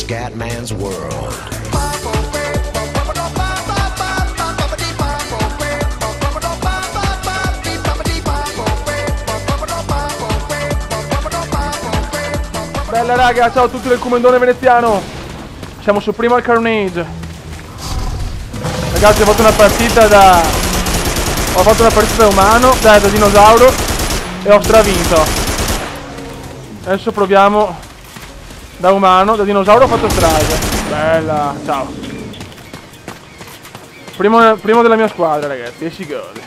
Scatman's World. Bella raga, ciao a tutti del Comendone veneziano. Siamo su Primal Carnage. Ragazzi, ho fatto una partita da umano, da dinosauro, e ho stravinto. Adesso proviamo da umano, da dinosauro ho fatto strage. Bella, ciao. Primo della mia squadra, ragazzi, e si gode.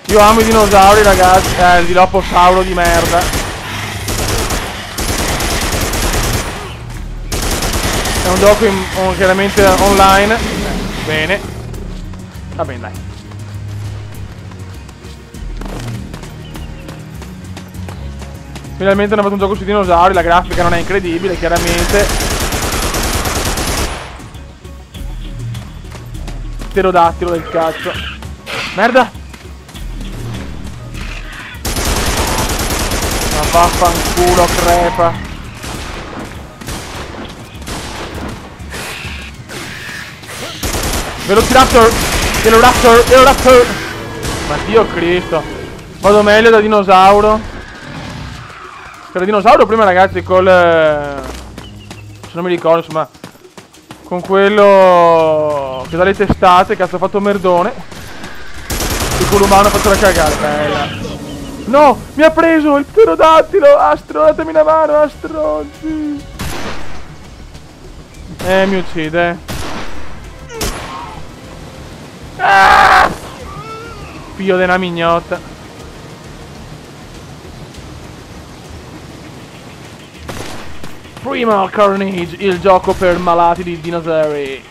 Io amo i dinosauri, ragazzi. Il dilopposauro di merda. È un gioco chiaramente online. Bene. Va bene, dai. Finalmente hanno fatto un gioco sui dinosauri. La grafica non è incredibile, chiaramente. Pterodattilo del cazzo. Merda. Ma vaffanculo, crepa. Velociraptor! Velociraptor! Ma Dio Cristo! Vado meglio da dinosauro. Era dinosauro prima, ragazzi, col... se non mi ricordo, insomma... con quello... che dà le testate, cazzo ha fatto merdone. E con l'umano ha fatto la cagare, bella. No! Mi ha preso il pterodattilo! Astro, datemi una mano, Astro! Mi uccide. Ah! Figlio di una mignotta. Primal Carnage, il gioco per malati di dinosauri.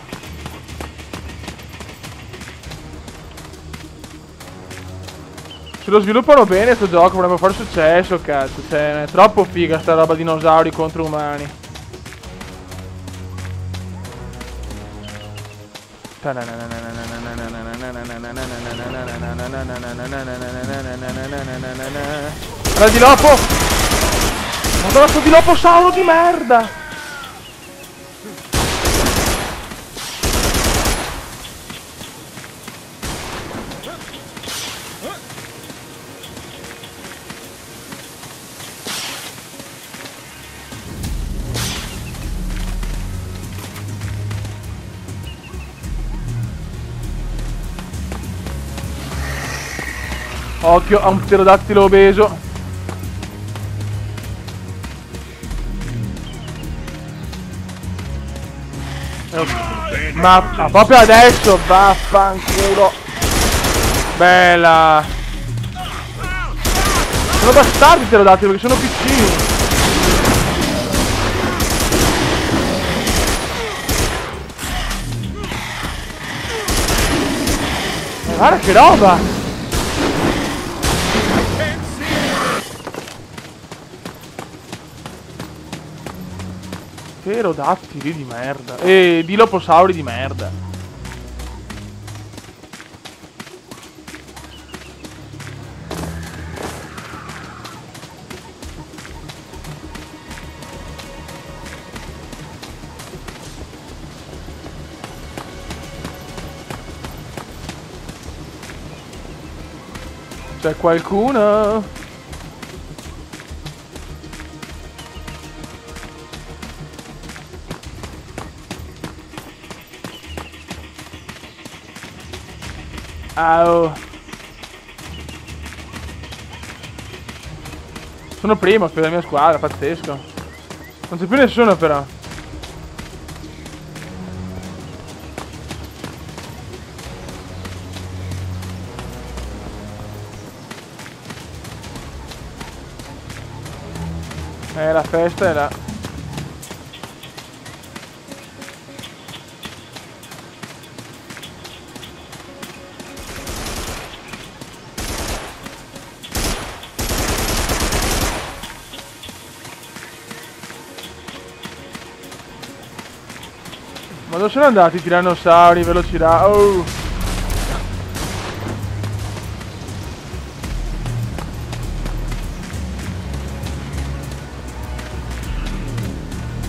Se lo sviluppano bene sto gioco potrebbe fare successo, cazzo. Cioè, è troppo figa sta roba dinosauri contro umani. Guarda di lopo! Guarda sto di loposauro di merda! Occhio a un pterodattilo obeso. Ma proprio adesso, vaffanculo. Bella. Sono bastardi i pterodattili perché sono piccini. Guarda che roba. Pterodattili di merda. E diloposauri di merda. C'è qualcuno? Au. Sono primo per la mia squadra, pazzesco. Non c'è più nessuno però. La festa è là. Ma dove sono andati i tirannosauri, velociraptor? Oh!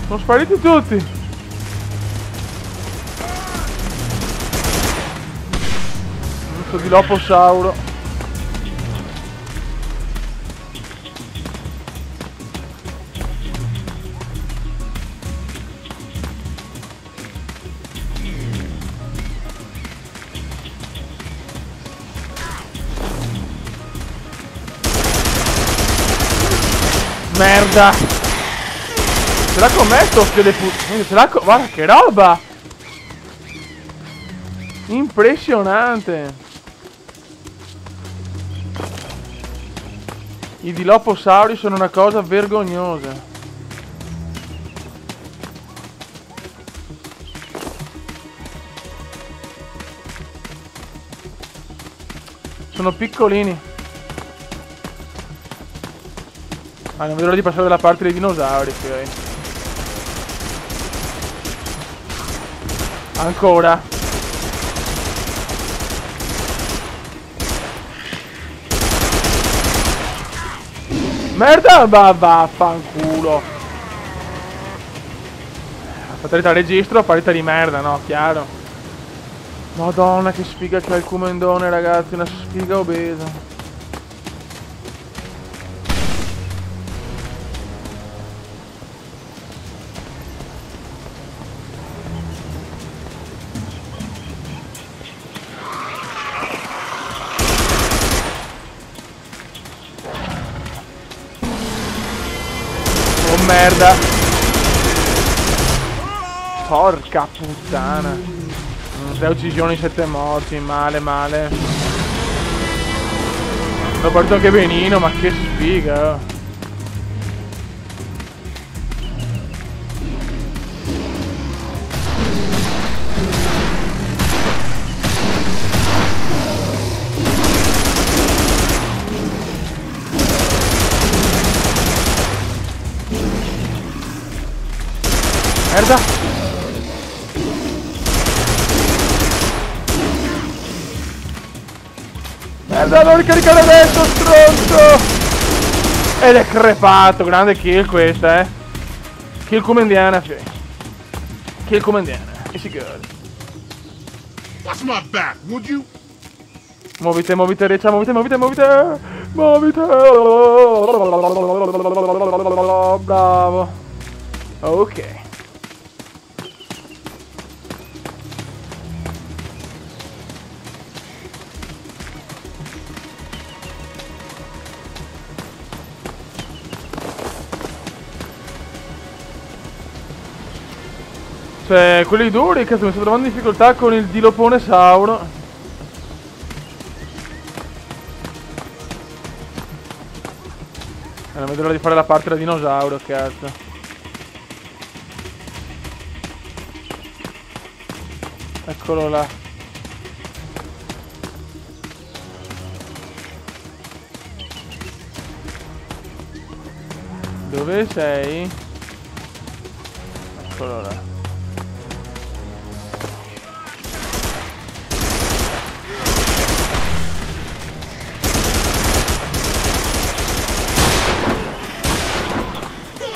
Sono spariti tutti. Questo di Loposauro. Merda! Ce l'ha con me sto figlio di puttana! Ce l'ha con... Guarda che roba! Impressionante! I Dilophosauri sono una cosa vergognosa. Sono piccolini. Ah, non vedo l'ora di passare dalla parte dei dinosauri, ok. Ancora. Merda, vaffanculo. Fatalità registro, parità di merda, no, chiaro. Madonna, che sfiga c'è il Cumendone, ragazzi, una sfiga obesa. Oh merda. Porca puttana. 3 uccisioni, 7 morti. Male, male. L'ho partito anche benino, ma che sfiga. Merda! Merda, devo ricaricare adesso, stronzo! Ed è crepato, grande kill questa, eh! Kill comendiana, fi. Kill comendiana, easy good. Watch my back, would you? Muovite, muovite, Reccia, muovite, muovite, muovite! Muovite! Bravo! Ok. Cioè, quelli duri, cazzo, mi sto trovando in difficoltà con il Dilophosauro. Non vedo l'ora di fare la parte da dinosauro, cazzo. Eccolo là. Dove sei? Eccolo là.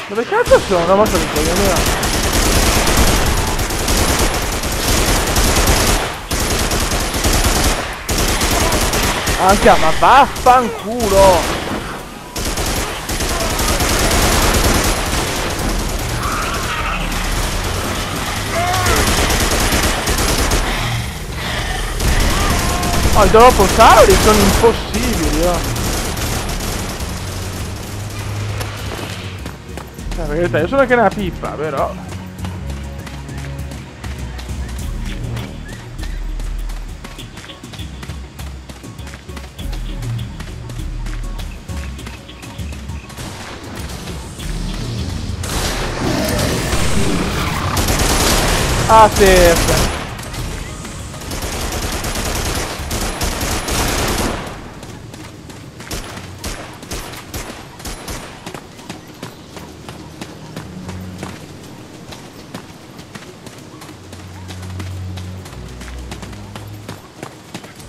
Dove cazzo sono? Ma sono coglioni là. Anche ma vaffanculo! Oh, i Dilophosauri sono impossibili, oh. Per verità, io sono anche una pippa, però. Ah, sì.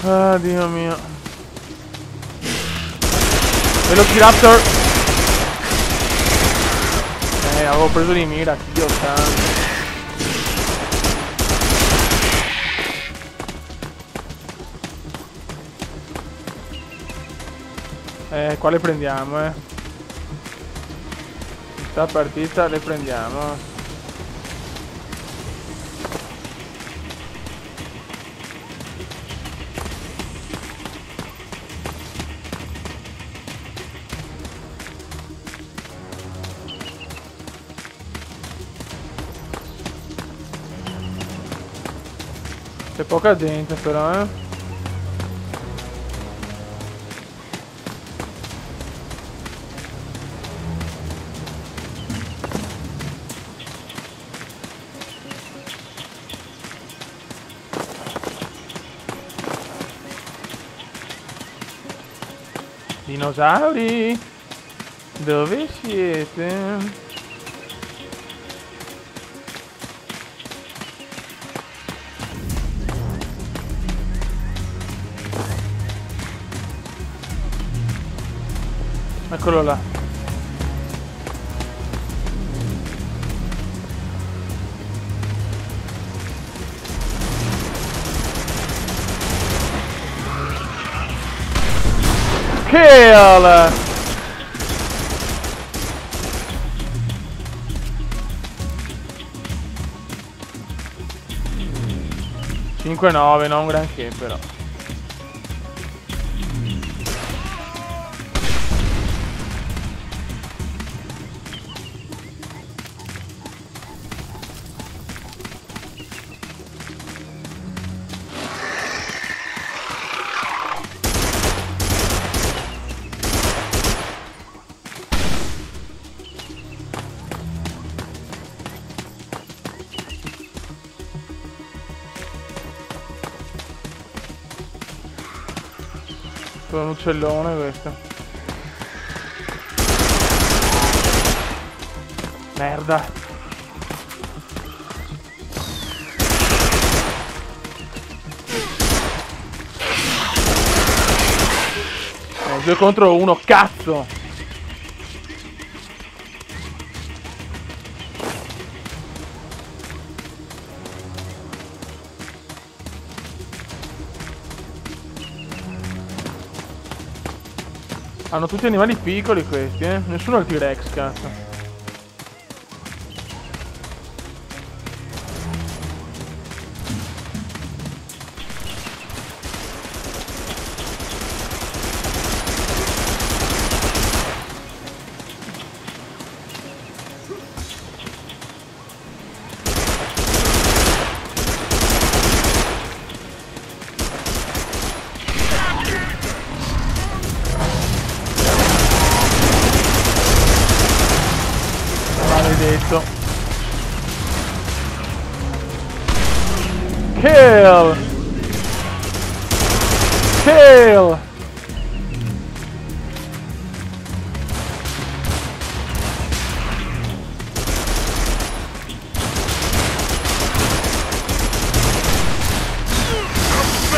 Ah, Dio mio. Velociraptor. Avevo preso di mira, Dio santo. Qua le prendiamo, Questa partita le prendiamo. C'è poca gente però, Dinosauri, dove siete? Eccolo là. Kill! 5-9, non granché però. Un uccellone questo. Merda. Oh, 2 contro 1, cazzo. Hanno tutti animali piccoli questi, Nessuno ha il T-Rex, cazzo. Maledetto. Kill! Kill!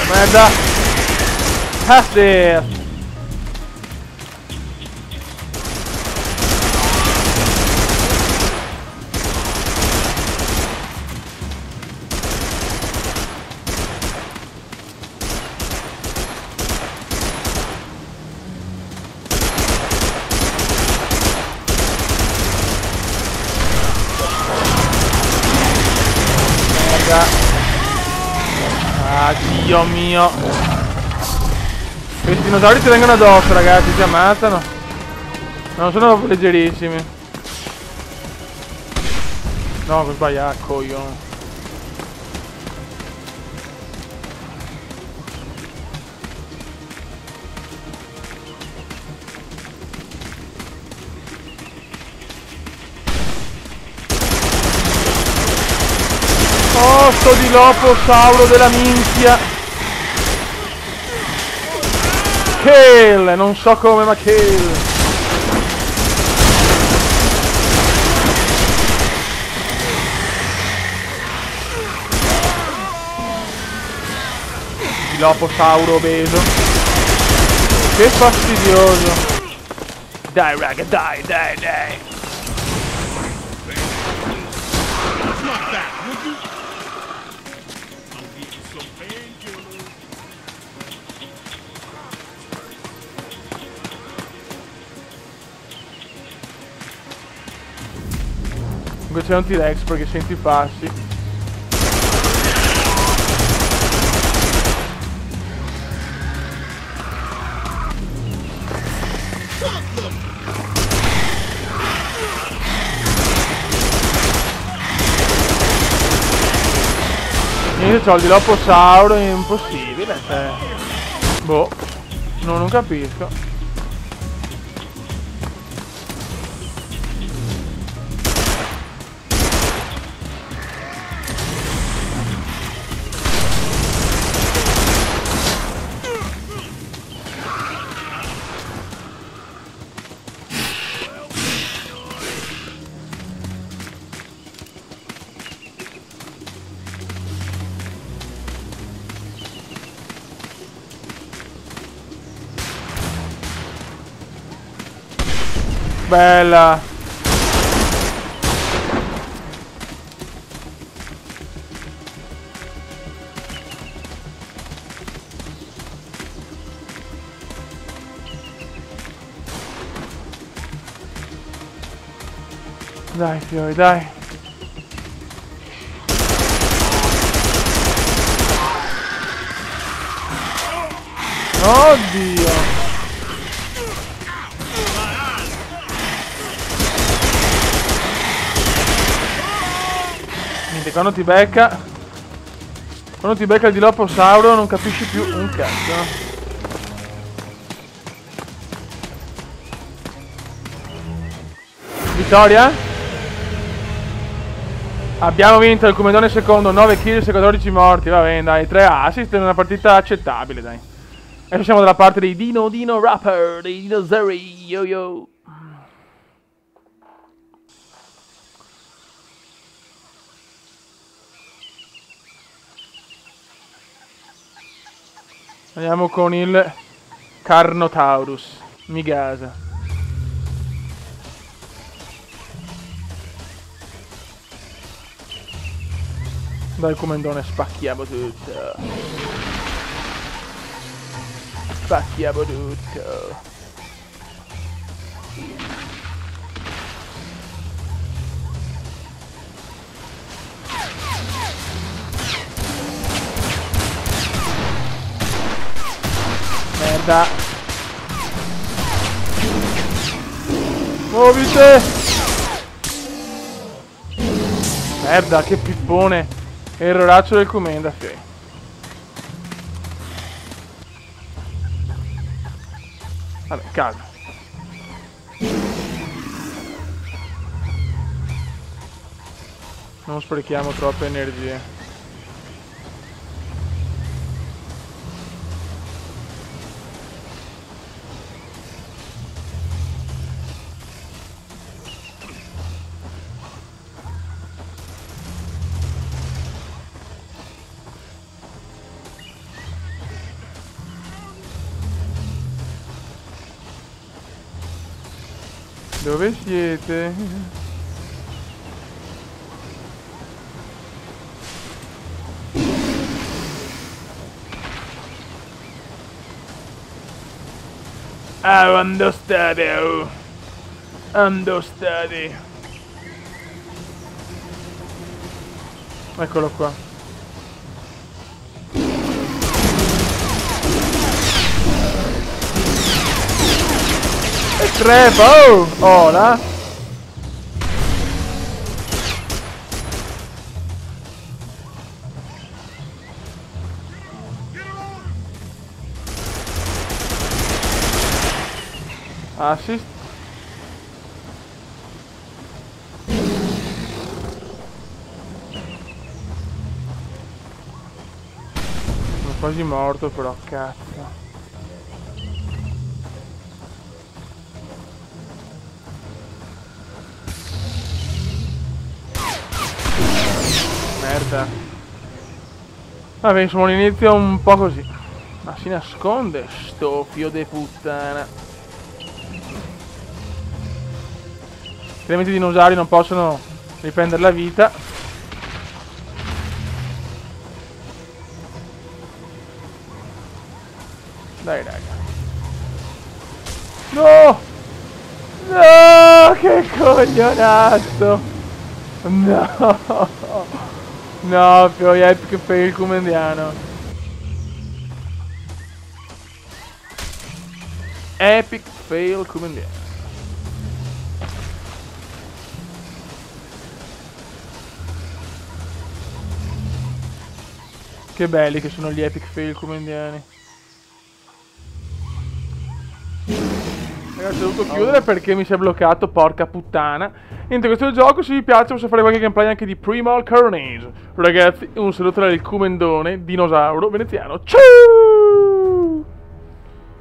Merda! Pass it! Ah, Dio mio. Questi dinosauri ti vengono addosso, ragazzi, si ammazzano. Non sono proprio leggerissimi. No, ho sbagliato, coglione. Oh, sto dilophosauro della minchia. Kill, non so come, ma kill. Dilophosauro obeso. Che fastidioso. Dai raga, dai. my back, would you? I'll give you some painkillers. Comunque c'è un T-Rex perché senti i passi. Niente, c'ho il dilopposauro, è impossibile. Boh, non capisco. Bella. Dai fiori, dai. Oddio. Quando ti becca il dilopposauro non capisci più un cazzo. Vittoria? Abbiamo vinto il Comedone secondo, 9 kill, 14 morti, va bene dai, 3 assist in una partita accettabile dai. Adesso siamo dalla parte dei Dino Rapper, dei dinosauri, yo yo. Andiamo con il Carnotaurus. Mi gasa. Dai comandone, spacchiamo tutto. Spacchiamo tutto. Merda. Muovite. Merda, che pippone. Erroraccio del comenda, fe. Vabbè, calma. Non sprechiamo troppe energie. Dove siete? Ah, ando state, oh. Ando state. Eccolo qua. E crepa, oh! Ora! Assist. Sono quasi morto però, cazzo. Merda. Vabbè, insomma l'inizio un po' così. Ma si nasconde sto figlio de puttana. Altrimenti i dinosauri non possono riprendere la vita. Dai, raga. No! No, che coglionazzo! No! No, poi epic fail comendiano. Epic fail comendiano. Che belli che sono gli epic fail comendiani. Ragazzi, ho dovuto chiudere perché mi si è bloccato, porca puttana. Niente, questo è il gioco, se vi piace posso fare qualche gameplay anche di Primal Carnage. Ragazzi, un saluto dal Comendone, dinosauro veneziano. Ciao!